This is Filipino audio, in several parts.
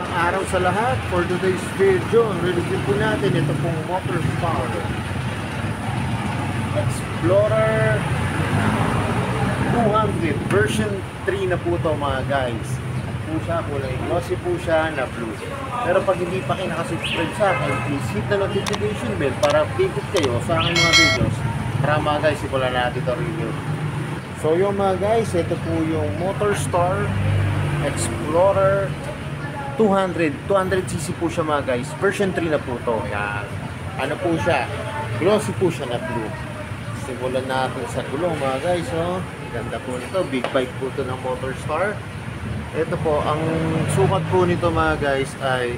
Magandang araw sa lahat. For today's video, ang review po natin ito pong Motorstar Explorer 200 version 3 na po ito mga guys. Po siya, kulay glossy po siya na blue. Pero pag hindi pa kayo nakasubscribe sa akin, please hit the notification bell para updated kayo sa aking mga videos. Tara mga guys, simulan natin ito review. So yung mga guys, ito po yung Motorstar Explorer 200cc po siya mga guys. Version 3 na po ito. Yan. Ano po siya? Glossy po siya na blue. Simulan natin sa gulong mga guys. Oh. Ganda po nito. Big bike po ito ng Motorstar. Ito po, ang sukat po nito mga guys ay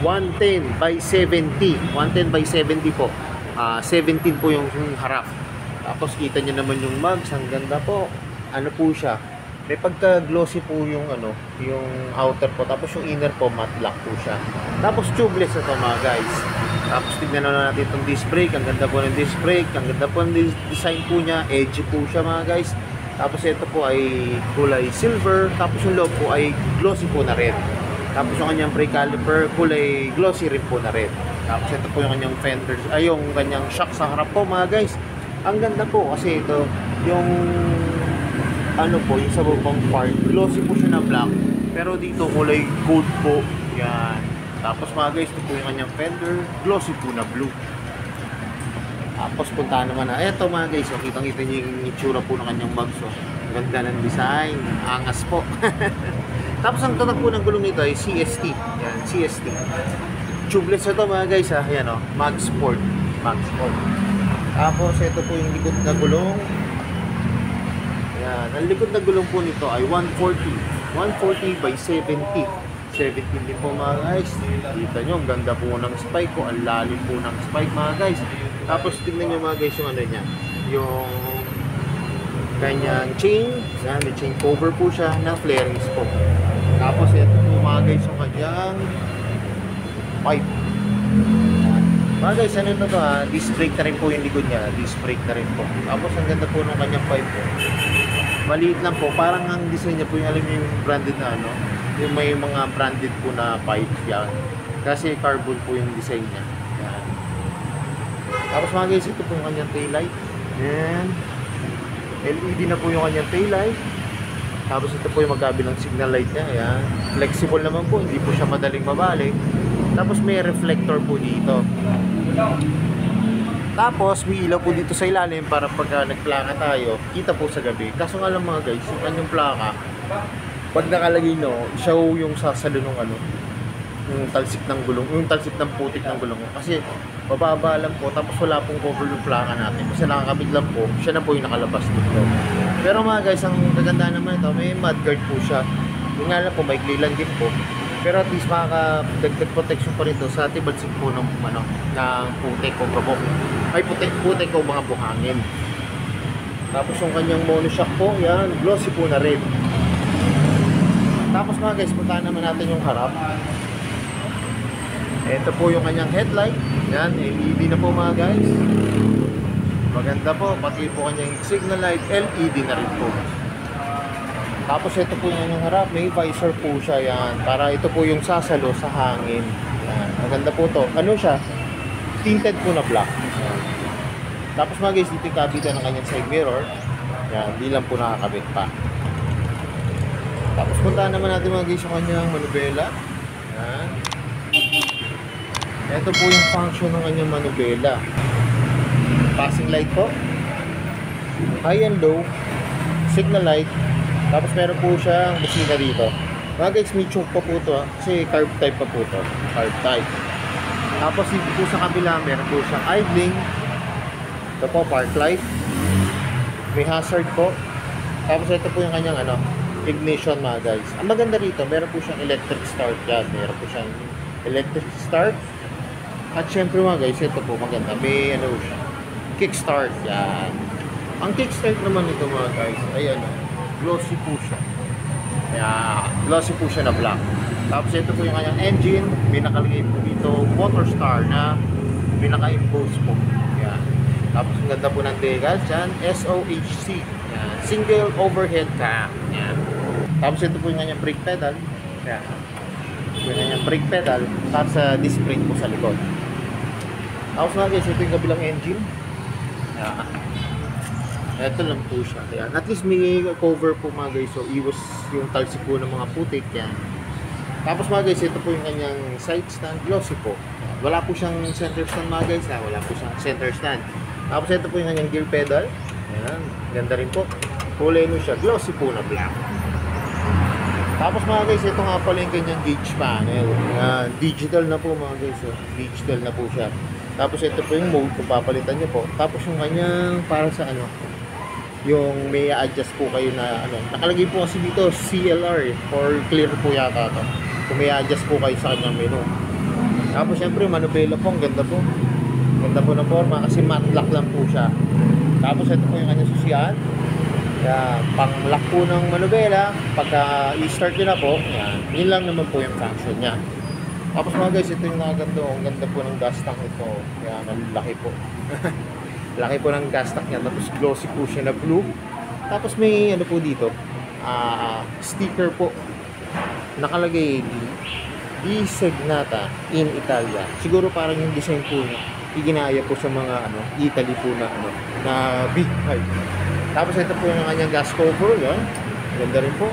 110 by 70. 110 by 70 po. 17 po yung harap. Tapos kita nyo naman yung mugs. Ang ganda po. Ano po siya? May pagka-glossy po yung yung outer po. Tapos yung inner po matte black po siya. Tapos tubeless ito mga guys. Tapos tignan na natin itong disc brake. Ang ganda po ng disc brake. Ang ganda po ng design po niya. Edgy po siya mga guys. Tapos ito po ay kulay silver. Tapos yung loob po ay glossy po na red. Tapos yung kanyang brake caliper kulay glossy rin po na red. Tapos ito po yung kanyang fenders. Ay yung kanyang shock sa harap po mga guys. Ang ganda po kasi ito yung yung sa bubong part, glossy po siya na black, pero dito kulay gold po. Yan. Tapos mga guys, ito po yung kanyang fender, glossy po na blue. Tapos punta naman na eto mga guys, kitang-kita niyo yung itsura po ng kanyang mugs. Ganda ng design, angas po. Tapos ang tatak po ng gulong nito ay CST. Yan, CST. Tubeless ito mga guys, yan Mag Sport. Mag Sport. Tapos ito po yung likod na gulong. Yan. Ang likod na gulong po nito ay 140 by 70 din po mga guys. Kita nyo, ang ganda po ng spike ko. Ang lalim po ng spike mga guys. Tapos tingnan nyo mga guys yung niya, yung kanyang chain. Yan, may chain cover po siya na flarings po. Tapos ito po mga guys yung kanyang pipe. Mga guys, ano ito disc brake na rin po yung likod niya. Disc brake na rin po. Tapos ang ganda po ng kanyang pipe po. Maliit lang po. Parang ang design niya po yung alam yung branded na yung may mga branded po na pipe yan. Kasi carbon po yung design niya. Yan. Tapos mga guys, ito po yung kanyang taillight. Yan. LED na po yung kanyang taillight. Tapos ito po yung magkabilang signal light niya. Yan. Flexible naman po. Hindi po siya madaling mabalik. Tapos may reflector po dito. Tapos may ilaw po dito sa ilalim para pag nagplaka tayo, kita po sa gabi. Kaso nga lang mga guys, yung kanyang plaka, pag nakalagay siya yung sasalo ng yung talsik ng gulong, yung talsik ng putik ng gulong. Kasi bababa lang po, tapos wala pong cover yung plaka natin. Kasi nakakabit lang po, siya na po yung nakalabas dito. Pero mga guys, ang kaganda naman ito, may mudguard po siya. Yung nga lang po, may lilan din po. Pero at least makakadagdag protection pa rito sa tibadsik po ng putik o probok. Ay putik o mga buhangin. Tapos yung kanyang monoshock po, yan, glossy po na red. Tapos mga guys, puntahan naman natin yung harap. Ito po yung kanyang headlight. Yan, LED na po mga guys. Maganda po, pati po kanyang signal light, LED na rin po. Tapos ito po yung harap, may visor po siya yan. Para ito po yung sasalo sa hangin. Yan. Maganda po to. Ano siya? Tinted po na black. Yan. Tapos mga guys, dito yung kabitan ng kanyang side mirror. Yan, hindi lang po nakakabit pa. Tapos puntahan naman natin mga guys yung kanyang manubela. Yan. Ito po yung function ng kanyang manubela. Passing light po. High and low. Signal light. Tapos meron po siyang busina dito. Mga guys, may choke pa po ito kasi carb type pa po ito. Carb type. Tapos dito po sa kabila, meron po siyang idling. Ito po, park light. May hazard po. Tapos ito po yung kanyang ignition mga guys. Ang maganda rito, meron po siyang electric start yan. Meron po siyang electric start. At syempre mga guys, ito po maganda. May siya. Kickstart yan. Ang kickstart naman ito mga guys ay glossy po siya. Kaya, glossy po siya na black. Tapos ito po yung kanyang engine. May nakalagay po dito Motorstar na may naka-impose po. Yan. Tapos ang ganda po ng decals dyan. SOHC. Yan. Single overhead cam. Yan. Tapos ito po yung kanyang brake pedal. Yan. Yung kanyang brake pedal. Tapos disc brake po sa likod. Tapos mga guys, ito yung kabilang engine. Yan. Ito lang po siya. Yan. At least may cover po mga guys. So iwas yung talsik po ng mga putik. Yan. Tapos mga guys, ito po yung kanyang side stand. Glossy po. Wala po siyang center stand mga guys. Wala po siyang center stand. Tapos ito po yung kanyang gear pedal. Yan. Ganda rin po. Kulay mo siya. Glossy po na black. Tapos mga guys, ito nga pala yung kanyang gauge panel. Yan. Digital na po mga guys. Digital na po siya. Tapos ito po yung mode kung papalitan nyo po. Tapos yung kanyang para sa ano, yung may adjust po kayo na ano. Nakalagay po kasi dito CLR or clear po yata ito. Kung may adjust po kayo sa kanyang menu. Tapos syempre manubela po, ang ganda po. Ganda po ng forma kasi matte lock lang po siya. Tapos ito po yung kanyang susian. Yan, pang lock po ng manubela. Pagka i-start nyo na po, yan, yun lang naman po yung function niya. Tapos mga guys, ito yung nakaganda. Ang ganda po ng gas tank ito. Yan, ang laki po. Laki po ng gas tank niya. Tapos glossy po siya na blue. Tapos may ano po dito, sticker po. Nakalagay Di Segnata in Italia. Siguro parang yung design po niya iginaya po sa mga ano, Italy po na ano, na big pipe. Tapos ito po yung kanyang gas cover, yan. Ganda rin po.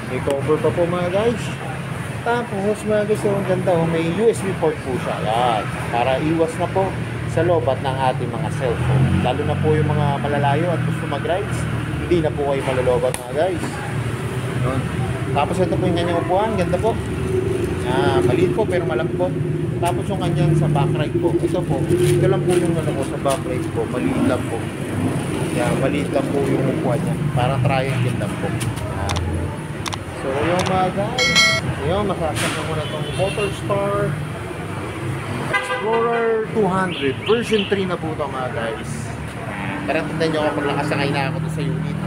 May cover pa po mga guys. Tapos mga guys, yung ganda, may USB port po siya. Yan. Para iwas na po sa lobat ng ating mga cellphone. Lalo na po yung mga malalayo at gusto mag-rides, hindi na po kayo malalobat mga guys. Yun. Tapos ito po yung kanyang upuan, ganda po. Maliit po pero malambot. Tapos yung kanyang sa backride po. Ito po, ito lang po yung ano ko sa backride po. Maliit lang po. Yan, maliit lang po yung upuan niya. Parang triangle lang po. Yan. So yung mga guys, yun, masasakyan mo na itong Motorstar Explorer 200 version 3 na po ito mga guys. Pero tandaan nyo kapag nakasakay na ako sa unit.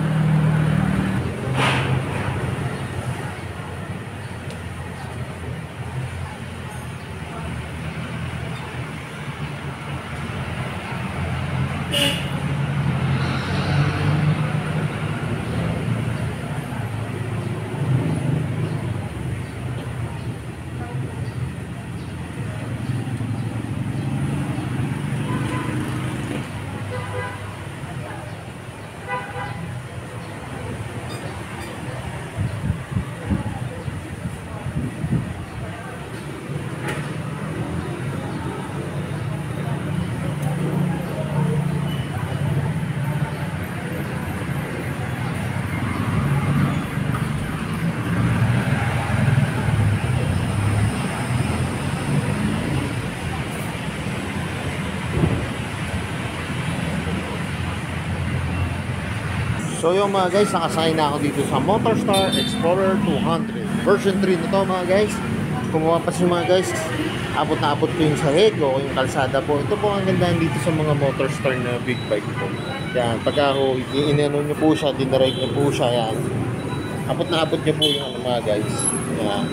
So yung mga guys, nakasakay na ako dito sa Motorstar Explorer 200 version 3 na to mga guys. Kung mapapansin mga guys, abot na abot po yung sahig o yung kalsada po. Ito po ang gandahan dito sa mga Motorstar na big bike po. Yan, pagka inano nyo po siya, dinarake nyo po siya, yan. Abot na abot nyo po yung ano mga guys. Yan.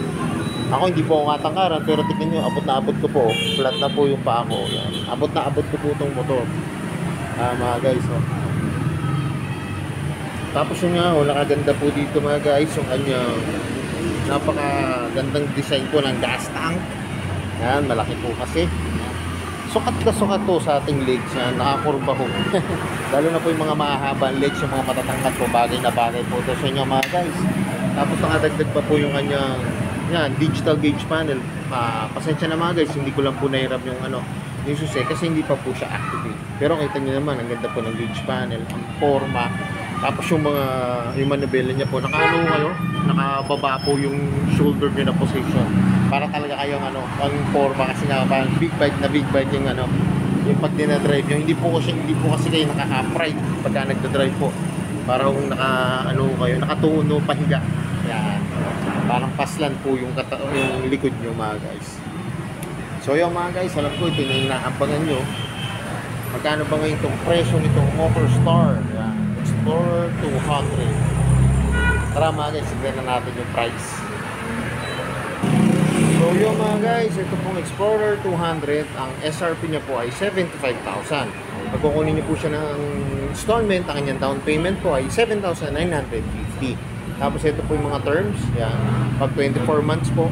Ako hindi po ako katangkaran, pero tignan nyo, abot na abot ko po. Flat na po yung paa ko. Yan. Abot na abot ko po itong motor. Mga guys, oh. Tapos yung nga, nakaganda po dito mga guys, yung kanyang napakagandang design po ng gas tank. Yan, malaki po kasi. Sukat na sukat po sa ating legs. Yan, nakakurba po. Lalo na po yung mga mahahabang legs, yung mga matatangkat po, bagay na bagay po ito sa inyo mga guys. Tapos nakadagdag pa po yung kanyang yan, digital gauge panel. Pasensya na mga guys, hindi ko lang po nahirap yung ano, yung susi kasi hindi pa po siya activate. Pero kita nyo naman, ang ganda po ng gauge panel, ang forma. Tapos yung mga yung manubela niya po, nakaano kayo, nakababa po yung shoulder niya na position. Para talaga kayong ano, ang forma kasi nga parang big bike yung ano, yung pag dinadrive nyo. Hindi po kasi kayo naka-upright pagka nagda-drive po. Parang naka ano kayo, nakatuno pahiga. Yan. Parang paslan po yung likod nyo mga guys. So yung mga guys, alam ko ito yung inaabangan nyo. Magkano ba ngayon itong presyo nitong Motorstar? Yan. Explorer 200. Tara mga guys, signan na natin yung price. So yung mga guys, ito pong Explorer 200, ang SRP niya po ay 75,000. Pag kukunin niyo po siya ng installment, ang kanyang down payment po ay 7,950. Tapos ito po yung mga terms. Yan. Pag 24 months po,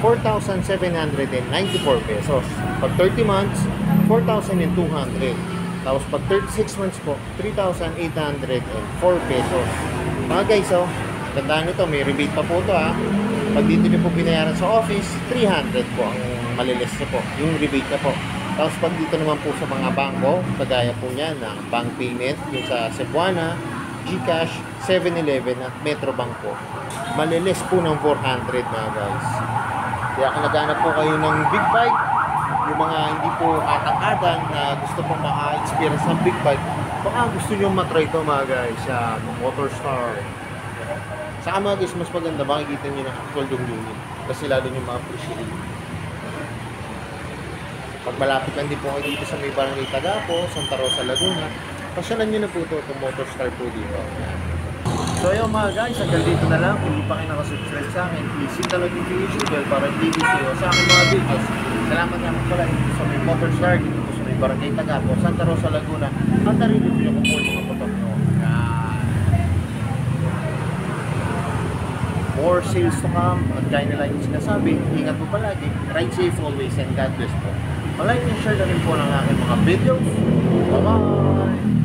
4,794 pesos. Pag 30 months, 4,200. Tapos pag 36 months po, 3,804 pesos. Mga guys, oh, tandaan nito, may rebate pa po ito ha. Pag dito nyo po binayaran sa office, 300 po ang malilis nyo po, yung rebate na po. Tapos pag dito naman po sa mga bangko, kagaya po niyan na bank payment, yung sa Cebuana, GCash, 7-Eleven at Metrobank po, malilis po ng 400 mga guys. Kaya kung naghanap po kayo ng big bike, yung mga hindi po atang-atang na gusto pong maka-experience ng big bike, baka gusto nyo matry ito mga guys, sa Motorstar. Saka mga guys, mas maganda, makikita nyo ng actual yung unit kasi lalo nyo ma-appreciate. Pag malapit lang din po kayo dito sa may barangay Tagapo, Santa Rosa, Laguna, pasyalan nyo na po ito, itong Motorstar po dito. So yun mga guys, hanggang dito na lang. Kung hindi pa kayo nakasubscribe sa akin, please hit the notification bell para hindi kayo sa aking mga videos. Salamat naman pala dito sa may Motorstar, dito po sa may barangay Tagapo, Santa Rosa, Laguna, at na-review ko po yung mga motor nyo. More sales to come, at kaya nila yung sinasabi, ingat po palagi, ride safe always, and God bless po. Like and share na rin po ng aking mga videos. Bye-bye!